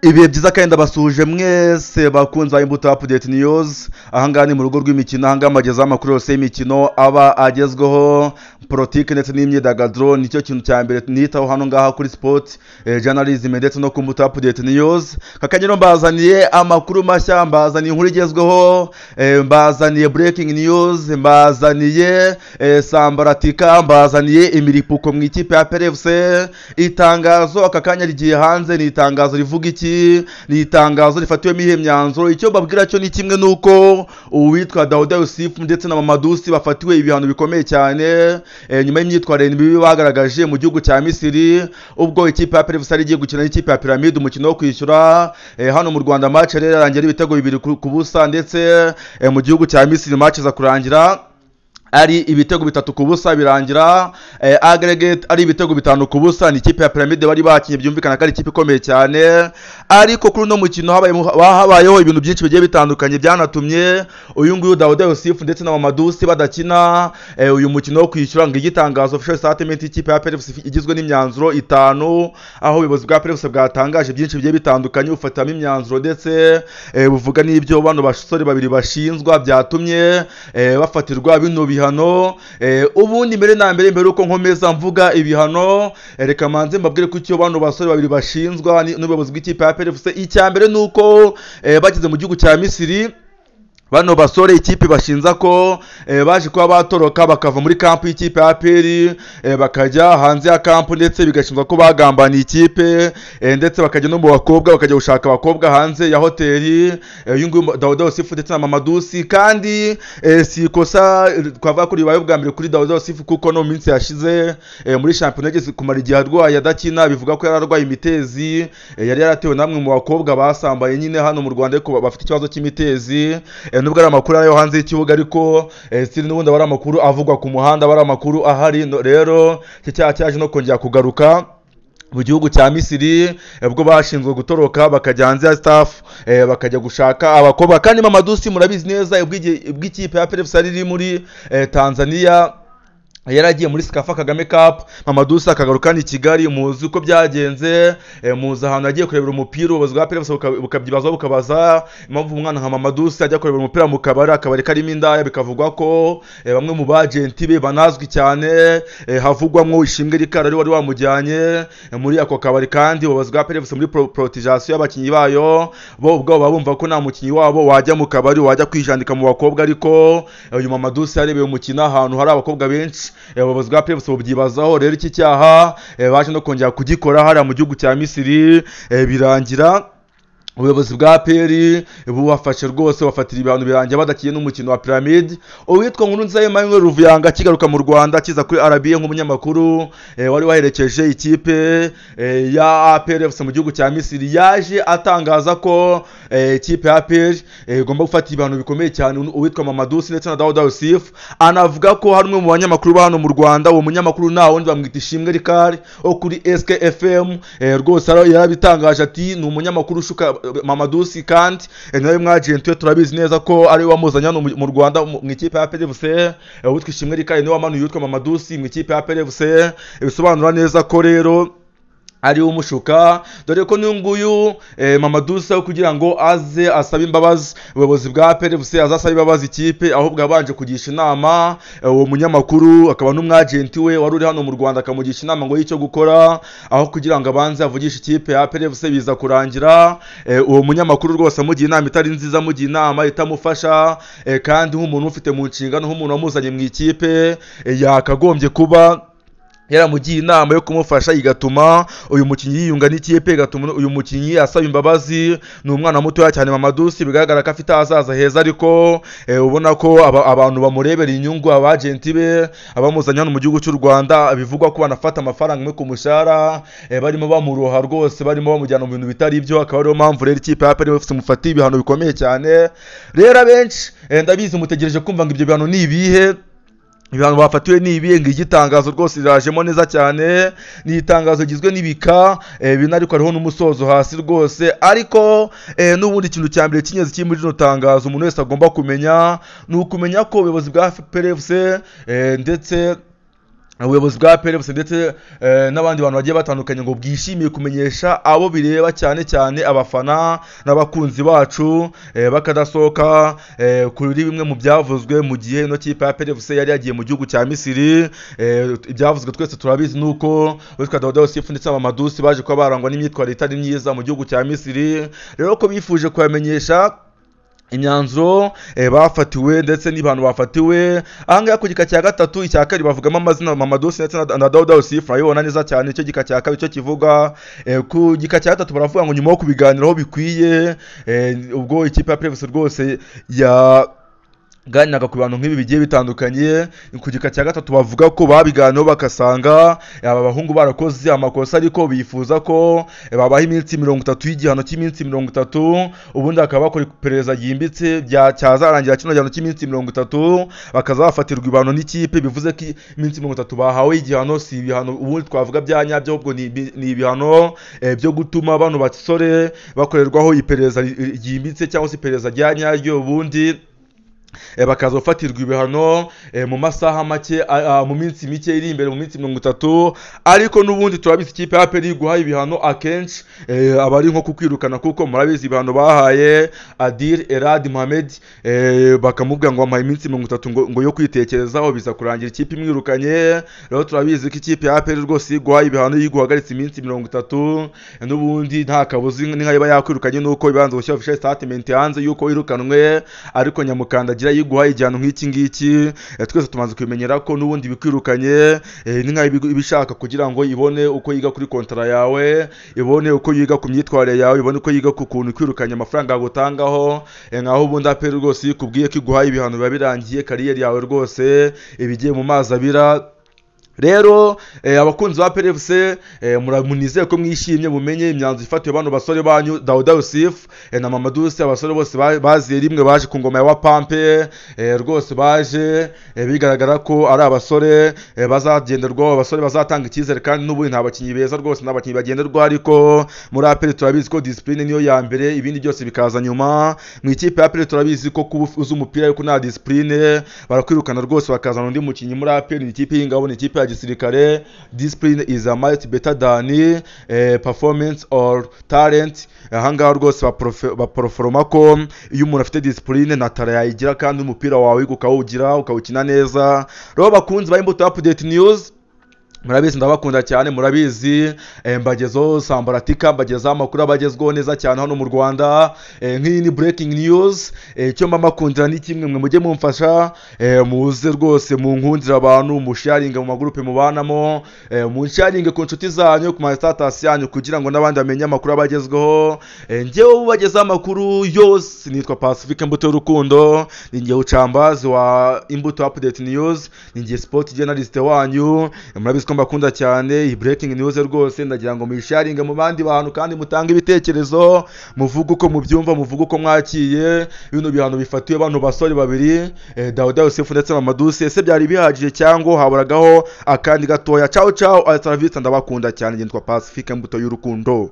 Ibihe byiza kandi ndabasuhuje mwese bakunze Imbuto Update News. Ahangaha ni mu rugo rw'imikino, ahangaha amagezaho amakuru yose y'imikino aba agezweho, politiki ndetse n'imyidagaduro. Nicyo kintu cya mbere nitaho hano ngaha kuri sport journalism ndetse no ku Imbuto Update News. Kakanyero mbazaniye amakuru mashya, mbazaniye inkuru igezweho, mbazaniye breaking news, mbazaniye sambaratika, mbazaniye imiripuko mu ikipe ya PRFC. Itangazo aka kanya rigiye hanze, ni itangazo rivuga iki? Ni itangazo rifatiwemo ihe myanzuro. Icyo babwira cyo ni kimwe nuko uwitwa Daouda Youssif ndetse na Mamadusi bafatiwe ibihano bikomeye cyane nyuma y'imyitwarire mibi bagaragaje mu gihugu cya Misiri, ubwo ikipe ya PRFC ari igiye gukina n'ikipe ya Pyramide umukino wo kwishyura hano mu Rwanda. Match rero yarangiye ibitego 2-0 ndetse mu gihugu cya Misiri match za kurangira ari ibitego 3-0 birangira aggregate ari ibitego 5-0. Ni ikipe ya Pyramide bari bakinye, byumvikana ko ari ikipe ikomeye cyane, ariko kuri no mukino habayeho ibintu byinshi bigiye bitandukanye byanatumye uyu nguyu Daouda Youssif ndetse na Mamadusi badakina uyu mukino wo kwishyura. Ngo igitangazo official statement y'ikipe ya PRFC igizwe n'imyanzuro 5, aho ubuyobozi bwa PRFC bwatangaje byinshi bigiye bitandukanye bufatamo imyanzuro ndetse buvuga n'ibyo bano basore babiri bashinzwa byatumye bafatirwa bino bihano. Ubundi mbere uko nkomeza mvuga ibihano, reka manze mbabwire ko icyo bano basore babiri bashinzwa n'ubuyobozi bw'ikipe ya PRFC. Icya mbere nuko bageze mu gihugu cya Misiri, bano basore ikipe bashinza ko baje kuba batoroka bakava muri kampu y'ikipe ya APR bakajya hanze ya kampu, ndetse bigashinzwa ko bagambaniye ikipe ndetse bakajya no mu bakobwa, bakajya gushaka abakobwa hanze ya hoteli. Uyu nguyu Daouda Youssif ndetse na Mamadusi, kandi si ikosa twavuga ko ribaye bwa mbere kuri Daouda Youssif, kuko no minsi yashize muri championnat yageze kumara igihe arwaye adakina, bivuga ko yararwaye imitezi, yari yaratewe namwe mu bakobwa basambaye nyine hano mu Rwanda, ariko bafite ikibazo cy'imitezi. Nubwo ari amakuru ariyo hanze y'ikibuga, ariko siri n'ubundi bari amakuru avugwa ku muhanda, bari amakuru ahari. Rero iki cyaha cyaje no kongera kugaruka mu gihugu cya Misiri, ubwo bashinzwe gutoroka bakajya hanze ya staff bakajya gushaka abakobwa. Kandi Mamadusi murabizi neza ubw'ikipe ya PRFC ari muri Tanzania, yaragiye muri Sikafa Kagame Cup. Mamadusi akagaruka ni Kigali, muzi uko byagenze, muzi ahantu yagiye kurebera umupira, ubuyobozi bwa PRFC bukabyibaza bukabaza impamvu umwana nka Mamadusi ajya kurebera umupira mu kabari karimo indaya. Bikavugwa ko bamwe mu bagenti be banazwi cyane, havugwamo Ishimwe Rikara wari wamujyanye muri ako kabari. Kandi ubuyobozi bwa PRFC muri protection y'abakinyi bayo bo ubwo bumva ko nta mukinyi wabo wajya mu kabari, wajya kwijandika mu bakobwa. Ariko uyu Mamadusi yarebeye umukino ahantu hari abakobwa benshi, ubuyobozi bwa PRFC bubyibazaho. Rero iki cyaha baje no kongera kugikora hariya mu gihugu cya Misiri, birangira ubuyobozi bwa APR bubafashe rwose, bafatira ibihano birangira badakiye n'umukino wa Pyramide. Uwitwa Nkurunziza Emmanuel Ruvuyanga kigaruka mu Rwanda kiza kuri RBA nk'umunyamakuru wari waherekeje ikipe ya APR mu gihugu cya Misiri, yaje atangaza ko ikipe ya APR igomba gufata ibihano bikomeye cyane uwitwa Mamadusi ndetse na Daouda Youssif. Anavuga ko hari umwe mu banyamakuru ba hano mu Rwanda, uwo munyamakuru nta wundi bamwita Ishimwe Rikari wo kuri SKFM, rwose yarabitangaje ati ni umunyamakuru ushuka Mamadusi, kandi nawe mwagenti we turabizi neza ko ari wamuzanye hano mu Rwanda mu ikipe ya PRFC. Witwa Ishimwe Rikari niwe wamanuye witwa Mamadusi mu ikipe ya PRFC. Bisobanura neza ko rero ari umushuka, dore ko n'unguyu Mamadusi kugira ngo aze asaba imbabazi ubuyobozi bwa PRFC, azasaba imbabazi ikipe, ahubwo abanje kugisha inama uwo munyamakuru akaba n'umwagenti we wari uri hano mu Rwanda, akamugisha inama ngo y'icyo gukora, aho kugira ngo abanze avugishe ikipe ya PRFC. Biza kurangira uwo munyamakuru rwose amugiye inama itari nziza, amugiye inama itamufasha, kandi nk'umuntu ufite mu nshingano, nk'umuntu wamuzanye mu ikipe, yakagombye kuba yaramugiye inama yo kumufasha, igatuma uyu mukinyi yiyunga n'ikipe, igatuma uyu mukinyi asaba imbabazi. Ni umwana muto cyane Mamadusi, bigaragara ko afite ahazaza heza, ariko ubona ko abantu bamurebera inyungu, abagenti be abamuzanye hano mu gihugu cy'u Rwanda, bivugwa ko banafata amafaranga mwe ku mushahara, barimo bamuroha rwose, barimo bamujyana mu bintu bitari ibyo. Akaba ariyo mpamvu rero ikipe ya PRFC mufatiye ibihano bikomeye cyane. Rero abenshi ndabizi mutegereje kumva ngo ibyo bihano ni ibihe. Ibihano bafatiwe ni ibihe? Ngo igitangazo rwose rirajemo neza cyane, ni itangazo gizwe n'ibika bina, ariko hariho n'umusozo hasi rwose. Ariko n'ubundi ikintu cya mbere cy'ingenzi kiri muri rino tangazo umuntu wese agomba kumenya, ni ukumenya ko ubuyobozi bwa PRFC ndetse ubuyobozi bwa PRFC ndetse n'abandi bantu bagiye batandukanye ngo bwishimiye kumenyesha abo bireba cyane cyane abafana n'abakunzi bacu bakadasohoka kuri bimwe mu byavuzwe mu gihe ino kipe ya PRFC yari yagiye mu gihugu cya Misiri. Ibyavuzwe twese turabizi nuko witwa Daouda Youssef ndetse Mamadouci baje kuba barangwa n'imyitwarire itari myiza mu gihugu cya Misiri, rero ko bifuje kubamenyesha imyanzuro bafatiwe ndetse n'ibintu bafatiwe. Ahangaha ku gika cya gatatu icya kabiri bavugamo amazina Mamadouci ndetse na Daouda Youssef, urabibona neza cyane icyo gika cya kabiri cyo kivuga. Ku gika cya gatatu baravuga ngo nyuma yo kubiganiraho bikwiye ubwo ikipe ya PRFC rwose ganyaga ku bantu nk'ibi bigiye bitandukanye. Ku gika cya gatatu bavuga ko babiganiraho bakasanga aba bahungu barakoze amakosa, ariko bifuza ko babaha iminsi 30 y'igihano cy'iminsi 30, ubundi bakaba bakora iperereza ryimbitse cyazarangira kino gihano cy'iminsi 30 bakazafatirwa ibihano n'ikipe. Bivuze ko iminsi 30 bahawe igihano si ibihano ubundi twavuga bya nyabyo, ahubwo ni ibihano byo gutuma abantu basore bakorerwaho iperereza ryimbitse cyangwa se iperereza rya nyaryo, ubundi bakazofatirwa ibihano mu masaha make, mu minsi mike iri imbere, mu minsi 30. Ariko n'ubundi turabizi ikipe ya APR guhaye ibihano akenshi abari nko kukwirukana, kuko murabizi ibihano bahaye Adil Elad Mohamed bakamubwira ngo amaye iminsi 30 ngo yo kwitekerezaho, biza kurangira ikipe imwirukanye. Rero turabizi ko ikipe ya APR rwose guhaye ibihano yiguhagaritse iminsi 30, n'ubundi nta kabuzi n'inka yakwirukanye nuko ibanza gushyira official statement hanze yuko wirukanwe, ariko nyamukandagira yiguhaye igihano nk'iki ngiki. Twese tumaze kubimenyera ko n'ubundi bikwirukanye n'inka ibishaka kugira ngo ibone uko yiga kuri kontra yawe, ibone uko yiga ku myitwarire yawe, ibone uko yiga ku kuntu kwirukanya amafaranga agutangaho. Nkaho ubundi APR rwose kubwiye ko iguhaye ibihano biba birangiye kariyeri yawe rwose ibigiye mu mazi abira. Rero abakunzi ba PRFC munizeye ko mwishimye, mumenye imyanzuro ifatiwe bano basore banyu Daouda Youssef na Mamadouci. Abasore bose baziye rimwe baje ku ngoma ya Wapampe, rwose baje bigaragara ko ari abasore bazagenderwaho, abasore bazatanga icyizere, kandi n'ubundi nta bakinyi beza rwose, nta bakinyi bagenderwa. Ariko muri APR turabizi ko discipline niyo ya mbere, ibindi byose bikaza nyuma. Mu ikipe ya APR turabizi ko kuba uzi umupira ariko nta discipline barakwirukana rwose, bakazana undi mukinyi. Muri APR ni ikipe y'ingabo, ni ikipe gisirikare. Discipline is a much better than performance or talent. Ahangaha rwose baproforoma ko iyo umuntu afite discipline na tara yayigira, kandi umupira wawe ukawugira ukawukina neza. Rero bakunzi ba Imbuto Update News, murabizi ndabakunda cyane, murabizi mbagezo sambaratika, mbagezo amakuru abagezweho neza cyane hano mu Rwanda. Nk'iyi ni breaking news, icyo mba makundira ni kimwe, mwe mujye mumfasha muze rwose munkundira abantu, musharinga mu magroupe mubanamo, munsharinge ku nshuti zanyu, ku ma status yanyu, kugira ngo n'abandi bamenye amakuru abagezweho. Njyewe ubageza amakuru yose nitwa Pacifique Imbuto y'urukundo, ni njye ucambazi wa Imbuto Update News, ni njye sport journalist wanyu. Murabizi ko mbakunda cyane. Iyi breaking news rwose ndagira ngo muyisharinge mu bandi bantu, kandi mutange ibitekerezo, muvuga uko mubyumva, muvuga uko mwakiye bino bihano bifatiwe abantu basore babiri Daouda Youssef ndetse na Mamadouci. Ese byari bihagije cyangwa haburagaho akandi gatoya? Ciao ciao, hasta la vista, ndabakunda cyane. Nitwa Pacifique Imbuto y'urukundo.